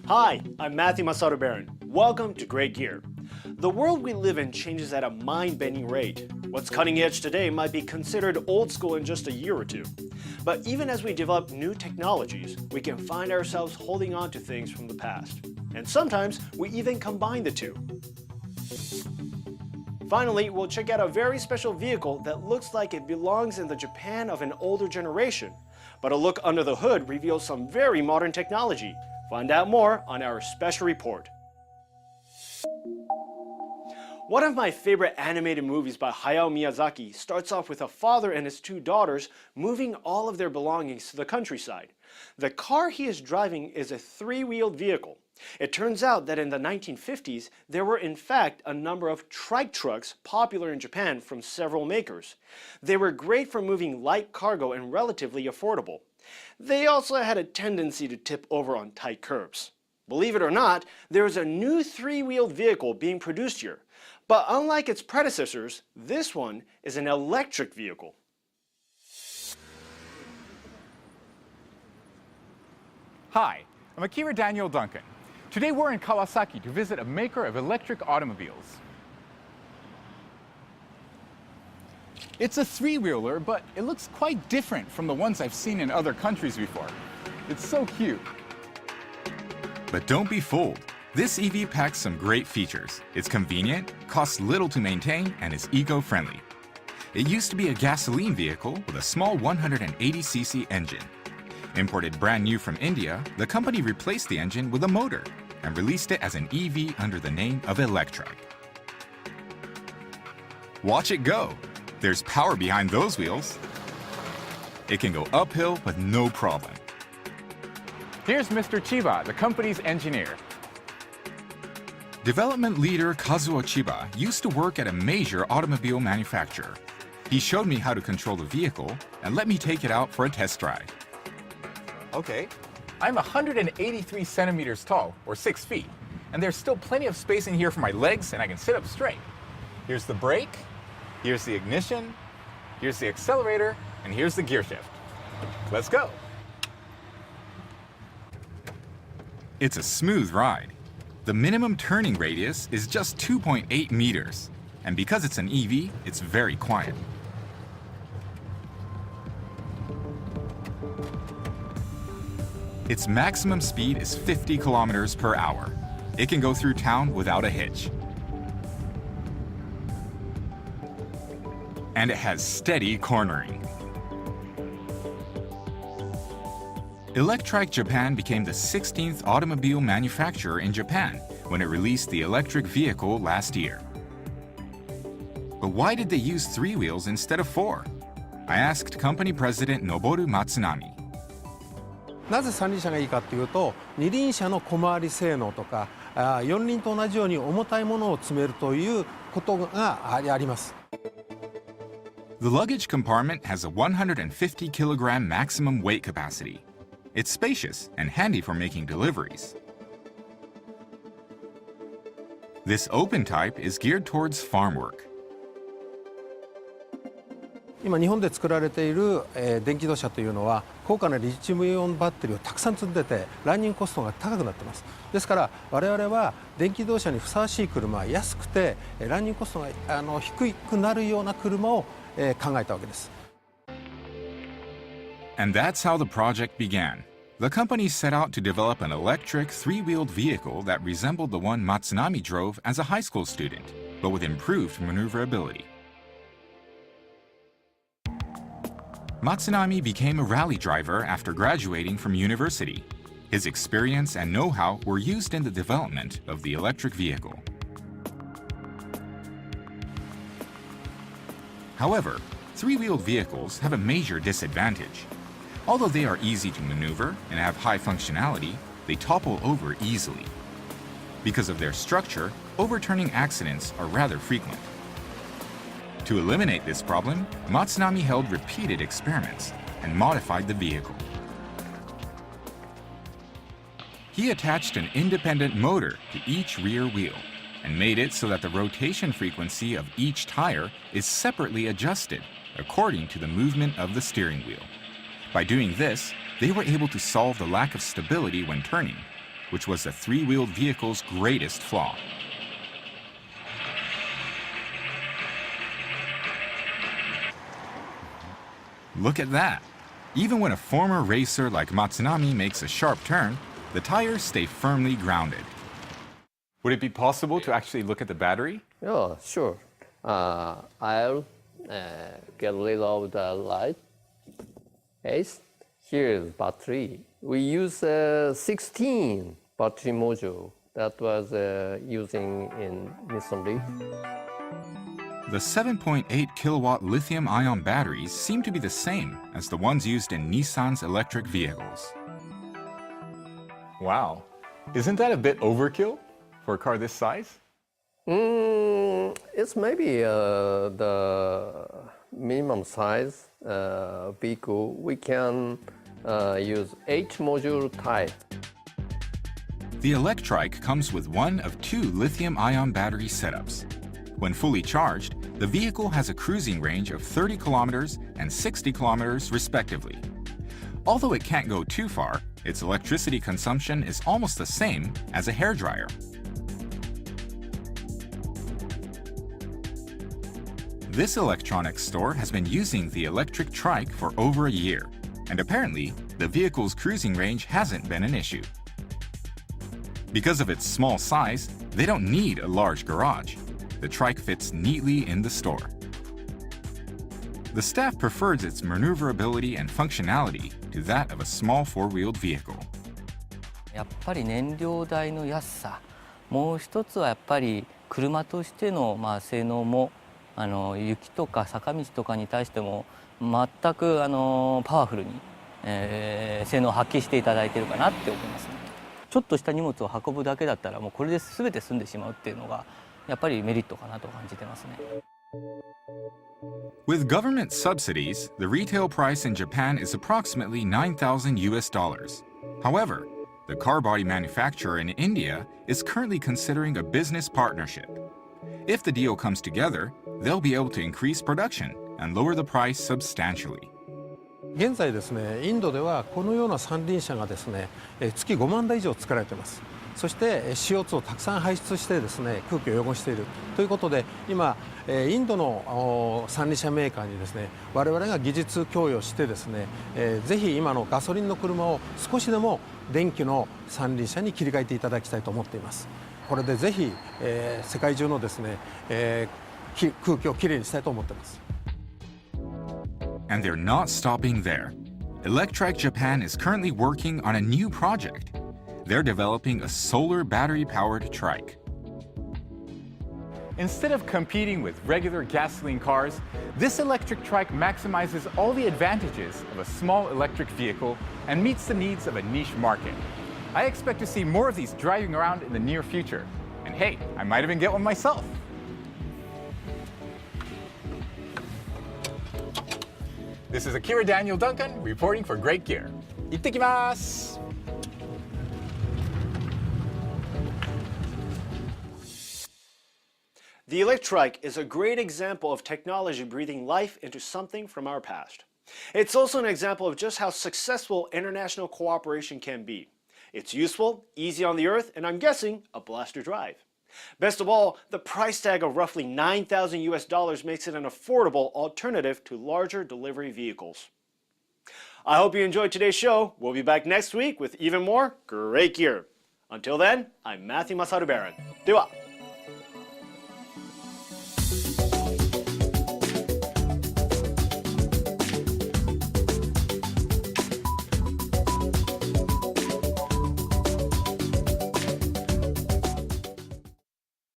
Hi, I'm Matthew Masaru Baron. Welcome to Great Gear. The world we live in changes at a mind-bending rate. What's cutting edge today might be considered old school in just a year or two. But even as we develop new technologies, we can find ourselves holding on to things from the past. And sometimes we even combine the two. Finally, we'll check out a very special vehicle that looks like it belongs in the Japan of an older generation. But a look under the hood reveals some very modern technology. Find out more on our special report. One of my favorite animated movies by Hayao Miyazaki starts off with a father and his two daughters moving all of their belongings to the countryside. The car he is driving is a three-wheeled vehicle. It turns out that in the 1950s, there were in fact a number of trike trucks popular in Japan from several makers. They were great for moving light cargo and relatively affordable. They also had a tendency to tip over on tight curbs. Believe it or not, there is a new three-wheeled vehicle being produced here. But unlike its predecessors, this one is an electric vehicle. Hi, I'm Akira Daniel Duncan. Today we're in Kawasaki to visit a maker of electric automobiles. It's a three-wheeler, but it looks quite different from the ones I've seen in other countries before. It's so cute. But don't be fooled. This EV packs some great features. It's convenient, costs little to maintain, and is eco-friendly. It used to be a gasoline vehicle with a small 180cc engine. Imported brand new from India, the company replaced the engine with a motor and released it as an EV under the name of ELECTRIKE. Watch it go! There's power behind those wheels. It can go uphill with no problem. Here's Mr. Chiba, the company's engineer. Development leader Kazuo Chiba used to work at a major automobile manufacturer. He showed me how to control the vehicle and let me take it out for a test drive. Okay, I'm 183 centimeters tall, or 6 feet, and there's still plenty of space in here for my legs and I can sit up straight. Here's the brake, here's the ignition, here's the accelerator, and here's the gear shift. Let's go. It's a smooth ride. The minimum turning radius is just 2.8 meters, and because it's an EV, it's very quiet. Its maximum speed is 50 kilometers per hour. It can go through town without a hitch. And it has steady cornering. ELECTRIKE Japan became the 16th automobile manufacturer in Japan when it released the electric vehicle last year. But why did they use 3 wheels instead of 4? I asked company president Noboru Matsunami. なぜ三輪車がいいかというと、二輪車の小回り性能とか、四輪と同じように重たいものを積めるということがあります。The luggage compartment has a 150 kilogram maximum weight capacity. It's spacious and handy for making deliveries. This open type is geared towards farm work. 今日本で作られている電気自動車というのは高価なリチウムイオンバッテリーをたくさん積んでてランニングコストが高くなっています。ですから我々は電気自動車にふさわしい車、安くてランニングコストが低くなるような車を考えたわけです。And that's how the project began. The company set out to develop an electric three-wheeled vehicle that resembled the one Matsunami drove as a high school student, but with improved maneuverability. Matsunami became a rally driver after graduating from university. His experience and know-how were used in the development of the electric vehicle. However, three-wheeled vehicles have a major disadvantage. Although they are easy to maneuver and have high functionality, they topple over easily. Because of their structure, overturning accidents are rather frequent. To eliminate this problem, Matsunami held repeated experiments and modified the vehicle. He attached an independent motor to each rear wheel and made it so that the rotation frequency of each tire is separately adjusted according to the movement of the steering wheel. By doing this, they were able to solve the lack of stability when turning, which was the three-wheeled vehicle's greatest flaw. Look at that! Even when a former racer like Matsunami makes a sharp turn, the tires stay firmly grounded. Would it be possible to actually look at the battery? Yeah, sure. I'll get rid of the light. Yes, here's battery. We use 16 battery module that was using in Nissan Leaf. The 7.8 kilowatt lithium-ion batteries seem to be the same as the ones used in Nissan's electric vehicles. Wow. Isn't that a bit overkill for a car this size? It's maybe the minimum size vehicle. We can use 8 module type. The ELECTRIKE comes with one of 2 lithium-ion battery setups. When fully charged, the vehicle has a cruising range of 30 kilometers and 60 kilometers respectively. Although it can't go too far, its electricity consumption is almost the same as a hairdryer. This electronics store has been using the electric trike for over a year, and apparently, the vehicle's cruising range hasn't been an issue. Because of its small size, they don't need a large garage. The trike fits neatly in the store. The staff prefers its maneuverability and functionality to that of a small four-wheeled vehicle. やっぱり燃料代の安さ、もう一つはやっぱり車としての性能も雪とか坂道とかに対しても全くパワフルに、性能を発揮していただいているかなって思いますね。ちょっとした荷物を運ぶだけだったらもうこれで全て済んでしまうっていうのがやっぱりメリットかなと感じてますね。With government subsidies, the retail price in Japan is approximately $9,000. However, the car body manufacturer in India is currently considering a business partnership. If the deal comes together, they'll be able to increase production and lower the price substantially. 現在ですね、インドではこのような三輪車がですね、月5万台以上作られています。そして CO2 をたくさん排出してですね、空気を汚しているということで、今インドの三輪車メーカーにですね、我々が技術供与してですね、ぜひ今のガソリンの車を少しでも電気の三輪車に切り替えていただきたいと思っています。これでぜひ、世界中のですね、空気をきれいにしたいと思っています。And they're not stopping there. ELECTRIKE Japan is currently working on a new project. They're developing a solar battery-powered trike. Instead of competing with regular gasoline cars, this electric trike maximizes all the advantages of a small electric vehicle and meets the needs of a niche market. I expect to see more of these driving around in the near future. And hey, I might even get one myself. This is Akira Daniel Duncan reporting for Great Gear. 行ってきます! The ELECTRIKE is a great example of technology breathing life into something from our past. It's also an example of just how successful international cooperation can be. It's useful, easy on the earth, and I'm guessing a blast to drive. Best of all, the price tag of roughly $9,000 makes it an affordable alternative to larger delivery vehicles. I hope you enjoyed today's show. We'll be back next week with even more great gear. Until then, I'm Matthew Masaru Barron. では。